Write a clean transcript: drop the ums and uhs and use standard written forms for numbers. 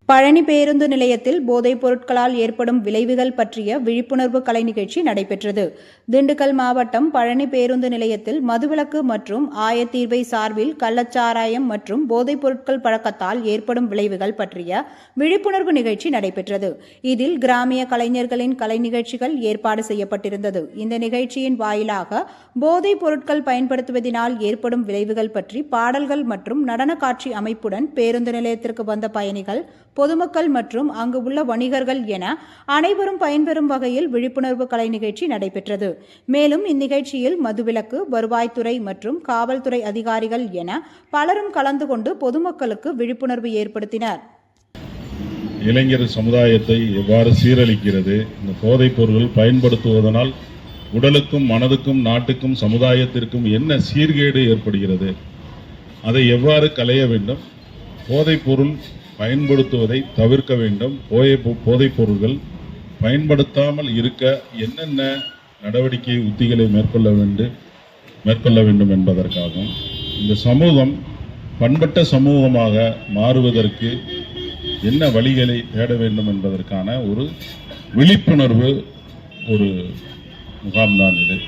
பழனி பேருந்து நிலையத்தில் போதைப் பொருட்களால் ஏற்படும் விளைவுகள் பற்றிய விழிப்புணர்வு கலை நிகழ்ச்சி நடைபெற்றது. திண்டுக்கல் மாவட்டம் பழனி பேருந்து நிலையத்தில் மதுவிலக்கு மற்றும் ஆயத்தீர்வை சார்பில் கள்ளச்சாராயம் மற்றும் போதைப் பொருட்கள் பழக்கத்தால் ஏற்படும் விளைவுகள் பற்றிய விழிப்புணர்வு நிகழ்ச்சி நடைபெற்றது. இதில் கிராமிய கலைஞர்களின் கலை நிகழ்ச்சிகள் ஏற்பாடு செய்யப்பட்டிருந்தது. இந்த நிகழ்ச்சியின் வாயிலாக போதைப் பொருட்கள் பயன்படுத்துவதனால் ஏற்படும் விளைவுகள் பற்றி பாடல்கள் மற்றும் நடன காட்சி அமைப்புடன் பேருந்து நிலையத்திற்கு வந்த பயணிகள், பொதுமக்கள் மற்றும் அங்கு உள்ள வணிகர்கள் என அனைவரும் பயன்பெறும் வகையில் விழிப்புணர்வு கலை நிகழ்ச்சி நடைபெற்றது. மேலும் இந்நிகழ்ச்சியில் மதுவிலக்கு, வருவாய்த்துறை மற்றும் காவல்துறை அதிகாரிகள் என பலரும் கலந்து கொண்டு பொதுமக்களுக்கு விழிப்புணர்வு ஏற்படுத்தினர். இளைஞர் சமுதாயத்தை எவ்வாறு சீரழிக்கிறது, இந்த போதைப் பொருட்கள் பயன்படுத்துவதனால் உடலுக்கும் மனதுக்கும் நாட்டுக்கும் சமுதாயத்திற்கும் என்ன சீர்கேடு ஏற்படுகிறது, அதை எவ்வாறு களைய வேண்டும், போதைப் பொருள் பயன்படுத்துவதை தவிர்க்க வேண்டும், போதைப் பொருட்கள் பயன்படுத்தாமல் இருக்க என்னென்ன நடவடிக்கை உத்திகளை மேற்கொள்ள வேண்டும் என்பதற்காகவும், இந்த சமூகம் பண்பட்ட சமூகமாக மாறுவதற்கு என்ன வழிகளை தேட வேண்டும் என்பதற்கான ஒரு விழிப்புணர்வு முகாம்தான் இது.